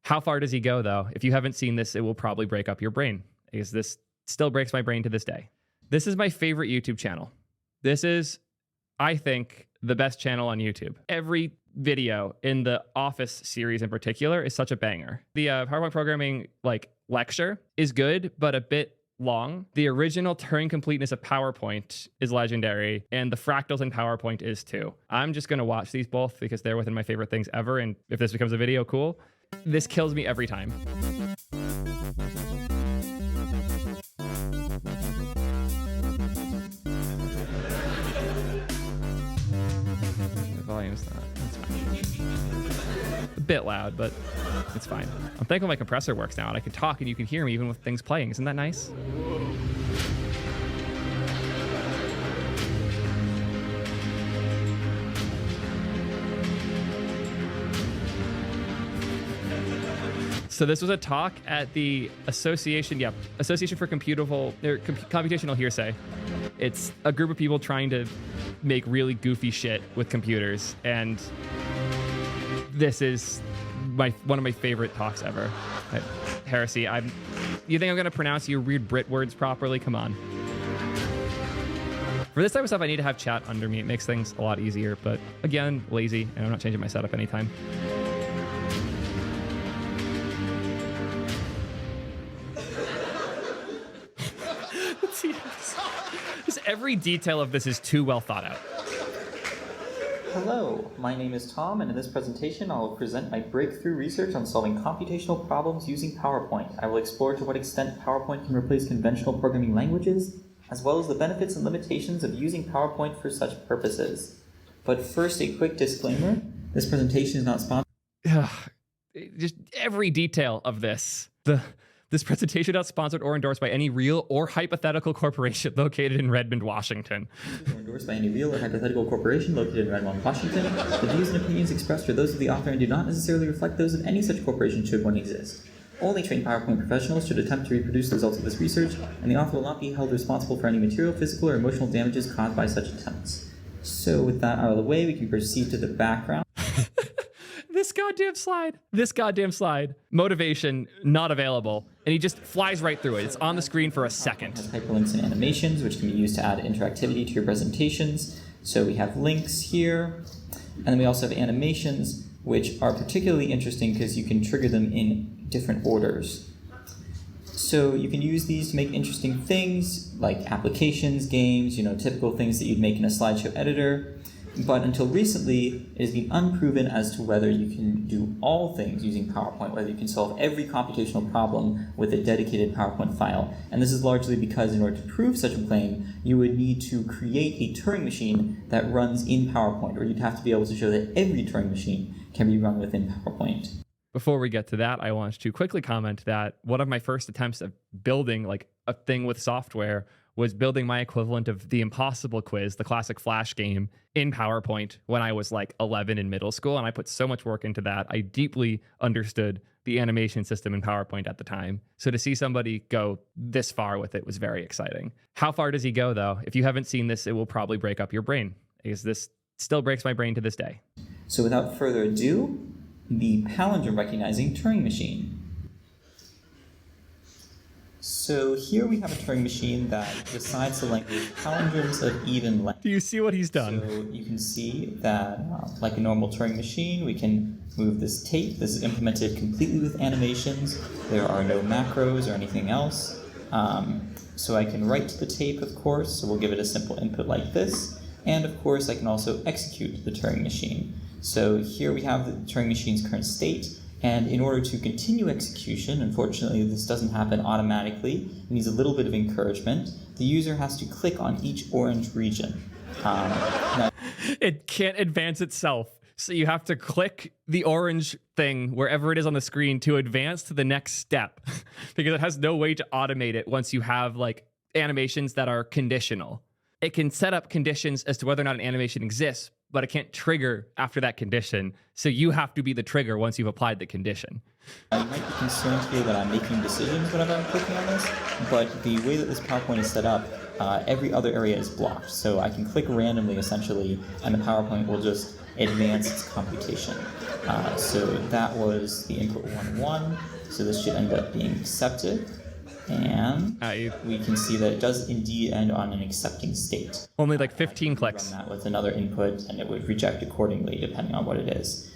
How far does he go, though? If you haven't seen this, it will probably break up your brain, because this still breaks my brain to this day. This is my favorite YouTube channel. This is, I think, the best channel on YouTube. Every video in the Office series in particular is such a banger. The PowerPoint programming lecture is good, but a bit long. The original Turing completeness of PowerPoint is legendary, and the fractals in PowerPoint is too. I'm just going to watch these both because they're within my favorite things ever, and if this becomes a video, cool. This kills me every time. The volume's not. That's fine. A bit loud, but it's fine. I'm thankful my compressor works now, and I can talk and you can hear me even with things playing. Isn't that nice? So this was a talk at the Association for Computational Hearsay. It's a group of people trying to make really goofy shit with computers, and this is one of my favorite talks ever. Heresy. You think I'm gonna pronounce your weird Brit words properly? Come on. For this type of stuff, I need to have chat under me. It makes things a lot easier, but again, lazy, and I'm not changing my setup anytime. Every detail of this is too well thought out. Hello, my name is Tom, and in this presentation I will present my breakthrough research on solving computational problems using PowerPoint. I will explore to what extent PowerPoint can replace conventional programming languages, as well as the benefits and limitations of using PowerPoint for such purposes. But first, a quick disclaimer. This presentation is not sponsored. Just every detail of this. This presentation is not sponsored or endorsed by any real or hypothetical corporation located in Redmond, Washington. Or endorsed by any real or hypothetical corporation located in Redmond, Washington. The views and opinions expressed are those of the author and do not necessarily reflect those of any such corporation should one exist. Only trained PowerPoint professionals should attempt to reproduce the results of this research, and the author will not be held responsible for any material, physical, or emotional damages caused by such attempts. So with that out of the way, we can proceed to the background. This goddamn slide. Motivation not available. And he just flies right through it. It's on the screen for a second. It has hyperlinks and animations, which can be used to add interactivity to your presentations. So we have links here. And then we also have animations, which are particularly interesting because you can trigger them in different orders. So you can use these to make interesting things like applications, games, typical things that you'd make in a slideshow editor. But until recently, it has been unproven as to whether you can do all things using PowerPoint, whether you can solve every computational problem with a dedicated PowerPoint file. And this is largely because in order to prove such a claim, you would need to create a Turing machine that runs in PowerPoint, or you'd have to be able to show that every Turing machine can be run within PowerPoint. Before we get to that, I want to quickly comment that one of my first attempts of building a thing with software was building my equivalent of the Impossible Quiz, the classic Flash game, in PowerPoint when I was 11 in middle school, and I put so much work into that. I deeply understood the animation system in PowerPoint at the time. So to see somebody go this far with it was very exciting. How far does he go, though? If you haven't seen this, it will probably break up your brain, because this still breaks my brain to this day. So without further ado, the palindrome recognizing Turing machine. So here we have a Turing machine that decides to length palindromes of even length. Do you see what he's done? So you can see that, like a normal Turing machine, we can move this tape. This is implemented completely with animations. There are no macros or anything else. So I can write to the tape, of course, so we'll give it a simple input like this. And of course, I can also execute the Turing machine. So here we have the Turing machine's current state. And in order to continue execution, unfortunately this doesn't happen automatically, it needs a little bit of encouragement. The user has to click on each orange region. It can't advance itself. So you have to click the orange thing wherever it is on the screen to advance to the next step because it has no way to automate it once you have animations that are conditional. It can set up conditions as to whether or not an animation exists, but it can't trigger after that condition. So you have to be the trigger once you've applied the condition. You might be concerned today that I'm making decisions whenever I'm clicking on this, but the way that this PowerPoint is set up, every other area is blocked. So I can click randomly, essentially, and the PowerPoint will just advance its computation. So that was the input 1-1. So this should end up being accepted. And we can see that it does indeed end on an accepting state. Only like 15 clicks. Run that with another input, and it would reject accordingly depending on what it is.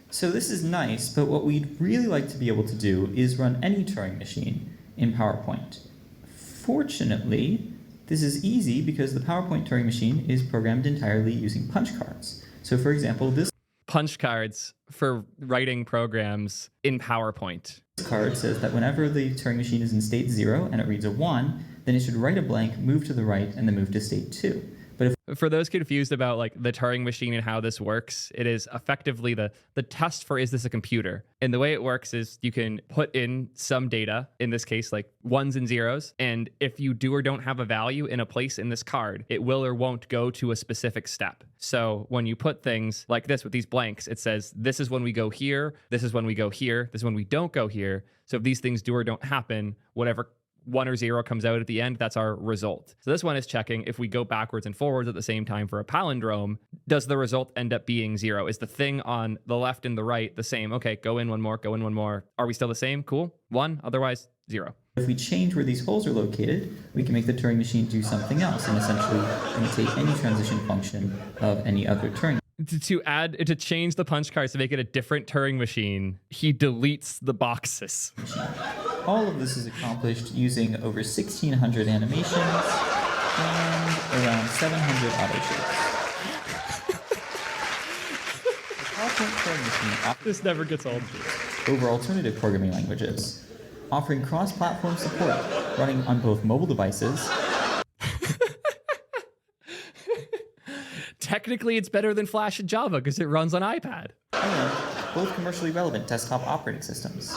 So this is nice, but what we'd really like to be able to do is run any Turing machine in PowerPoint. Fortunately, this is easy because the PowerPoint Turing machine is programmed entirely using punch cards. So for example, this punch cards for writing programs in PowerPoint. This card says that whenever the Turing machine is in state 0 and it reads a 1, then it should write a blank, move to the right, and then move to state 2. But if for those confused about like the Turing machine and how this works, it is effectively the test for is this a computer? And the way it works is you can put in some data, in this case like ones and zeros, and if you do or don't have a value in a place in this card, it will or won't go to a specific step. So when you put things like this with these blanks, it says this is when we go here, this is when we go here, this is when we don't go here. So if these things do or don't happen, whatever 1 or 0 comes out at the end, that's our result. So this one is checking if we go backwards and forwards at the same time for a palindrome, does the result end up being 0? Is the thing on the left and the right the same? Okay, go in one more, go in one more. Are we still the same? Cool. 1, otherwise 0. If we change where these holes are located, we can make the Turing machine do something else and essentially imitate any transition function of any other Turing. To change the punch cards to make it a different Turing machine, he deletes the boxes. All of this is accomplished using over 1,600 animations and around 700 auto shapes. This never gets old. Over alternative programming languages, offering cross-platform support, running on both mobile devices. Technically, it's better than Flash and Java because it runs on iPad. And both commercially relevant desktop operating systems.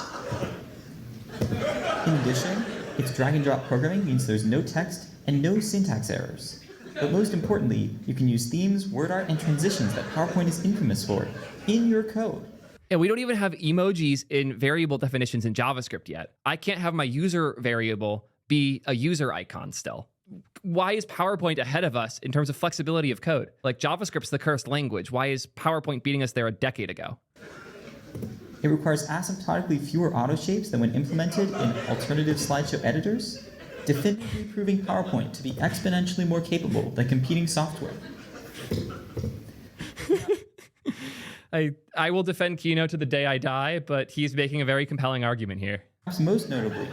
In addition, its drag and drop programming means there's no text and no syntax errors. But most importantly, you can use themes, word art, and transitions that PowerPoint is infamous for in your code. And we don't even have emojis in variable definitions in JavaScript yet. I can't have my user variable be a user icon still. Why is PowerPoint ahead of us in terms of flexibility of code? Like JavaScript's the cursed language. Why is PowerPoint beating us there a decade ago? It requires asymptotically fewer auto shapes than when implemented in alternative slideshow editors, definitively proving PowerPoint to be exponentially more capable than competing software. I will defend Keynote to the day I die, but he's making a very compelling argument here. Perhaps most notably,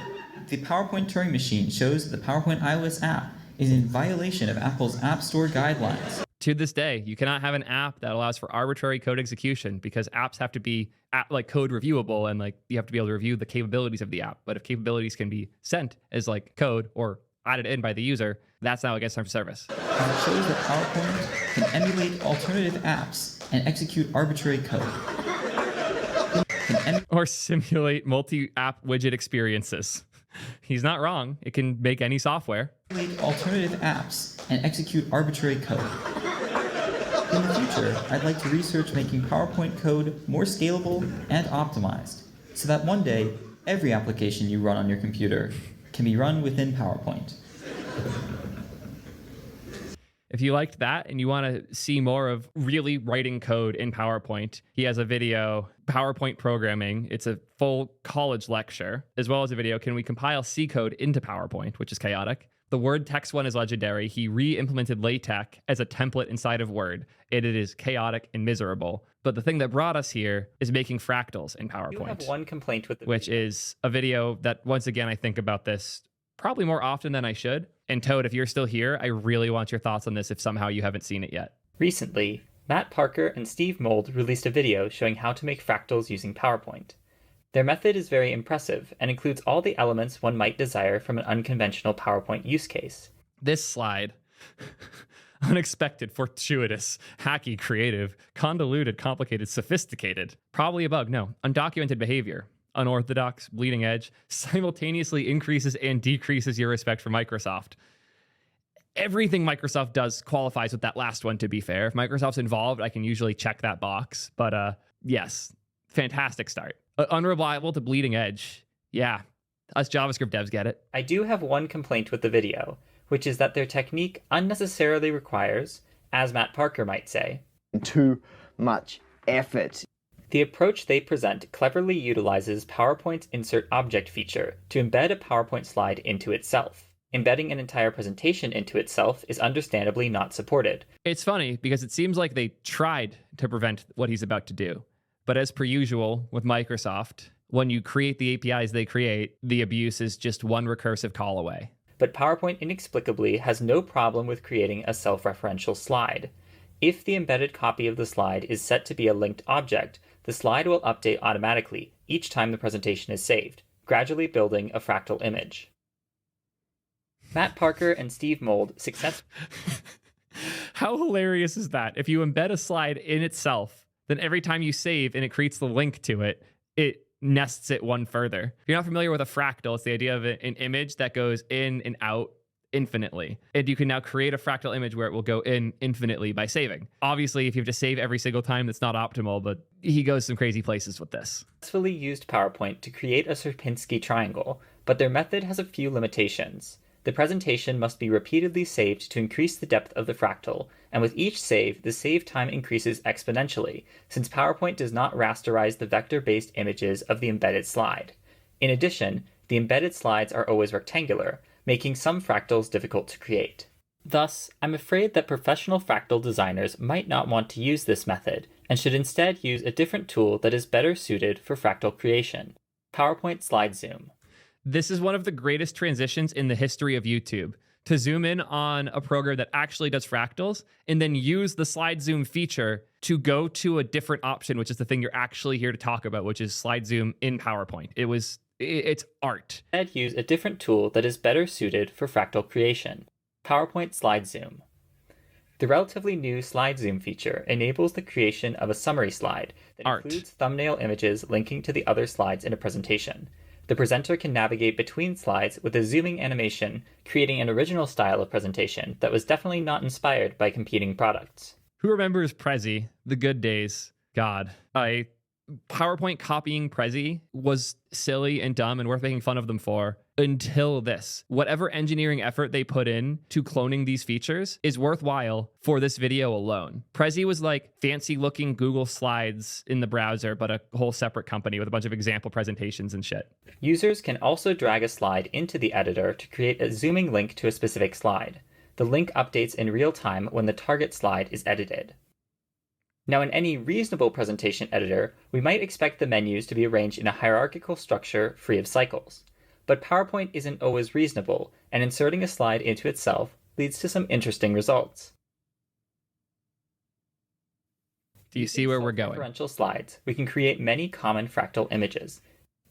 the PowerPoint Turing machine shows that the PowerPoint iOS app is in violation of Apple's App Store guidelines. To this day, you cannot have an app that allows for arbitrary code execution because apps have to be like code reviewable and like you have to be able to review the capabilities of the app. But if capabilities can be sent as like code or added in by the user, that's now against terms of service. And it shows that PowerPoint can emulate alternative apps and execute arbitrary code. Or simulate multi-app widget experiences. He's not wrong. It can make any software. Emulate alternative apps and execute arbitrary code. In the future, I'd like to research making PowerPoint code more scalable and optimized, so that one day, every application you run on your computer can be run within PowerPoint. If you liked that and you want to see more of really writing code in PowerPoint, he has a video, PowerPoint Programming. It's a full college lecture, as well as a video, Can we compile C code into PowerPoint, which is chaotic. The Word text one is legendary. He re-implemented LaTeX as a template inside of Word. It is chaotic and miserable. But the thing that brought us here is making fractals in PowerPoint. I have one complaint with the which is a video that, once again, I think about this probably more often than I should. And Toad, if you're still here, I really want your thoughts on this if somehow you haven't seen it yet. Recently, Matt Parker and Steve Mould released a video showing how to make fractals using PowerPoint. Their method is very impressive and includes all the elements one might desire from an unconventional PowerPoint use case. This slide, unexpected, fortuitous, hacky, creative, convoluted, complicated, sophisticated, probably a bug, no, undocumented behavior, unorthodox, bleeding edge, simultaneously increases and decreases your respect for Microsoft. Everything Microsoft does qualifies with that last one, to be fair. If Microsoft's involved, I can usually check that box. But yes, fantastic start. Unreliable to bleeding edge. Yeah, us JavaScript devs get it. I do have one complaint with the video, which is that their technique unnecessarily requires, as Matt Parker might say, too much effort. The approach they present cleverly utilizes PowerPoint's Insert Object feature to embed a PowerPoint slide into itself. Embedding an entire presentation into itself is understandably not supported. It's funny because it seems like they tried to prevent what he's about to do. But as per usual with Microsoft, when you create the APIs they create, the abuse is just one recursive call away. But PowerPoint inexplicably has no problem with creating a self-referential slide. If the embedded copy of the slide is set to be a linked object, the slide will update automatically each time the presentation is saved, gradually building a fractal image. Matt Parker and Steve Mould successfully... How hilarious is that? If you embed a slide in itself, then every time you save and it creates the link to it, it nests it one further. If you're not familiar with a fractal, it's the idea of an image that goes in and out infinitely. And you can now create a fractal image where it will go in infinitely by saving. Obviously, if you have to save every single time, that's not optimal, but he goes some crazy places with this. Successfully used PowerPoint to create a Sierpinski triangle, but their method has a few limitations. The presentation must be repeatedly saved to increase the depth of the fractal, and with each save, the save time increases exponentially, since PowerPoint does not rasterize the vector-based images of the embedded slide. In addition, the embedded slides are always rectangular, making some fractals difficult to create. Thus, I'm afraid that professional fractal designers might not want to use this method, and should instead use a different tool that is better suited for fractal creation: PowerPoint Slide Zoom. This is one of the greatest transitions in the history of YouTube, to zoom in on a program that actually does fractals and then use the slide zoom feature to go to a different option, which is the thing you're actually here to talk about, which is slide zoom in PowerPoint. It's art. Instead, use a different tool that is better suited for fractal creation: PowerPoint Slide Zoom. The relatively new slide zoom feature enables the creation of a summary slide that includes thumbnail images linking to the other slides in a presentation. The presenter can navigate between slides with a zooming animation, creating an original style of presentation that was definitely not inspired by competing products. Who remembers Prezi? The good days. God. PowerPoint copying Prezi was silly and dumb and worth making fun of them for until this. Whatever engineering effort they put in to cloning these features is worthwhile for this video alone. Prezi was like fancy looking Google Slides in the browser, but a whole separate company with a bunch of example presentations and shit. Users can also drag a slide into the editor to create a zooming link to a specific slide. The link updates in real time when the target slide is edited. Now, in any reasonable presentation editor, we might expect the menus to be arranged in a hierarchical structure free of cycles. But PowerPoint isn't always reasonable, and inserting a slide into itself leads to some interesting results. Do you see where we're going? Referential slides, we can create many common fractal images.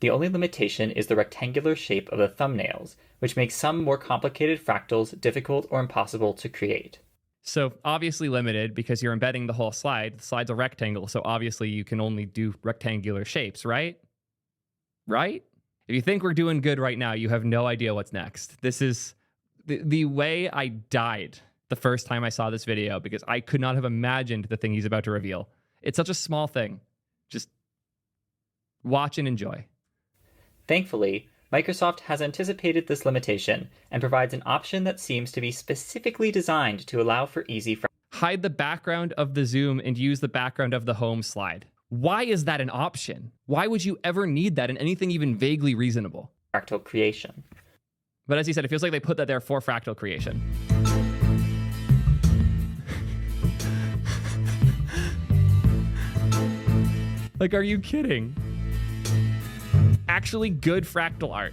The only limitation is the rectangular shape of the thumbnails, which makes some more complicated fractals difficult or impossible to create. So obviously limited because you're embedding the whole slide. The slide's a rectangle, so obviously you can only do rectangular shapes, right? Right? If you think we're doing good right now, you have no idea what's next. This is the way I died the first time I saw this video because I could not have imagined the thing he's about to reveal. It's such a small thing. Just watch and enjoy. Thankfully, Microsoft has anticipated this limitation and provides an option that seems to be specifically designed to allow for easy hide the background of the zoom and use the background of the home slide. Why is that an option? Why would you ever need that in anything even vaguely reasonable? Fractal creation. But as he said, it feels like they put that there for fractal creation. Like, are you kidding? Actually good fractal art.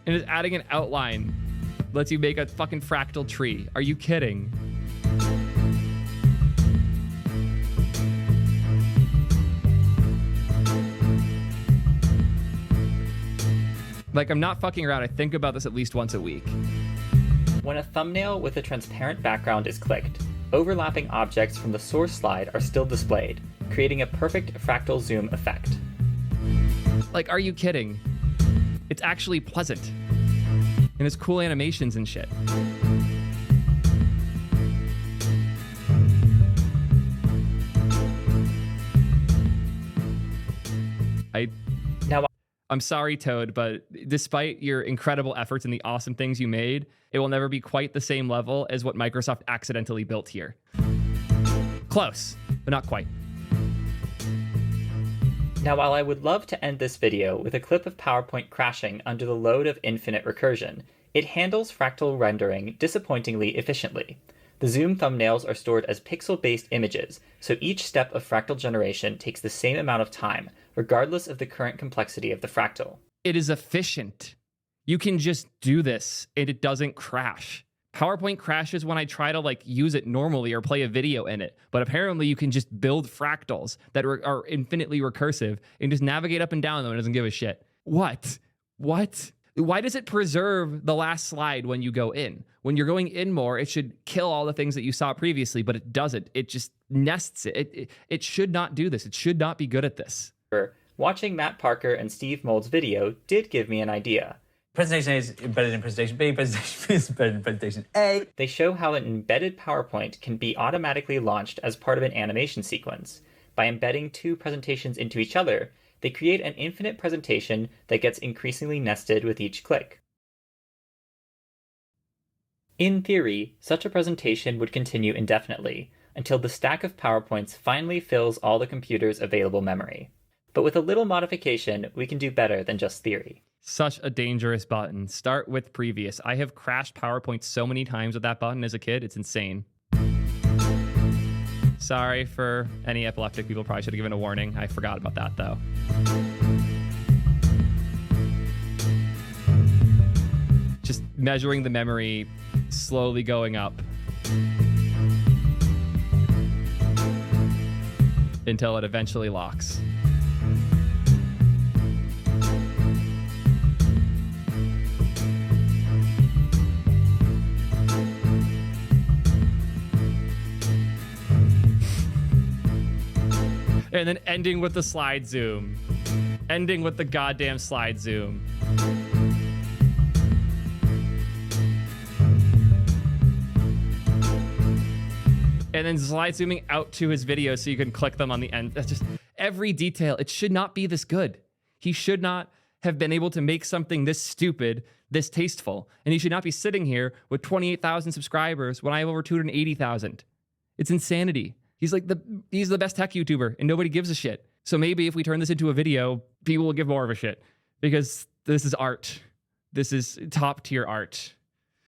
And just adding an outline lets you make a fucking fractal tree. Are you kidding? Like, I'm not fucking around. I think about this at least once a week. When a thumbnail with a transparent background is clicked, overlapping objects from the source slide are still displayed, creating a perfect fractal zoom effect. Like, are you kidding? It's actually pleasant. And it's cool animations and shit. I'm sorry, Toad, but despite your incredible efforts and the awesome things you made, it will never be quite the same level as what Microsoft accidentally built here. Close, but not quite. Now, while I would love to end this video with a clip of PowerPoint crashing under the load of infinite recursion, it handles fractal rendering disappointingly efficiently. The Zoom thumbnails are stored as pixel-based images, so each step of fractal generation takes the same amount of time, regardless of the current complexity of the fractal. It is efficient. You can just do this, and it doesn't crash. PowerPoint crashes when I try to use it normally or play a video in it, but apparently you can just build fractals that are infinitely recursive and just navigate up and down them and it doesn't give a shit. What? Why does it preserve the last slide when you go in? When you're going in more, it should kill all the things that you saw previously, but it doesn't. It just nests it. It should not do this. It should not be good at this. Watching Matt Parker and Steve Mold's video did give me an idea. Presentation A is embedded in presentation B, presentation B is embedded in presentation A. They show how an embedded PowerPoint can be automatically launched as part of an animation sequence. By embedding two presentations into each other, they create an infinite presentation that gets increasingly nested with each click. In theory, such a presentation would continue indefinitely, until the stack of PowerPoints finally fills all the computer's available memory. But with a little modification, we can do better than just theory. Such a dangerous button. Start with previous. I have crashed PowerPoint so many times with that button as a kid, it's insane. Sorry for any epileptic people, probably should have given a warning. I forgot about that though. Just measuring the memory, slowly going up until it eventually locks. And then ending with the slide zoom. Ending with the goddamn slide zoom. And then slide zooming out to his video so you can click them on the end. That's just every detail. It should not be this good. He should not have been able to make something this stupid, this tasteful. And he should not be sitting here with 28,000 subscribers when I have over 280,000. It's insanity. He's the best tech YouTuber and nobody gives a shit. So maybe if we turn this into a video, people will give more of a shit because this is art. This is top tier art.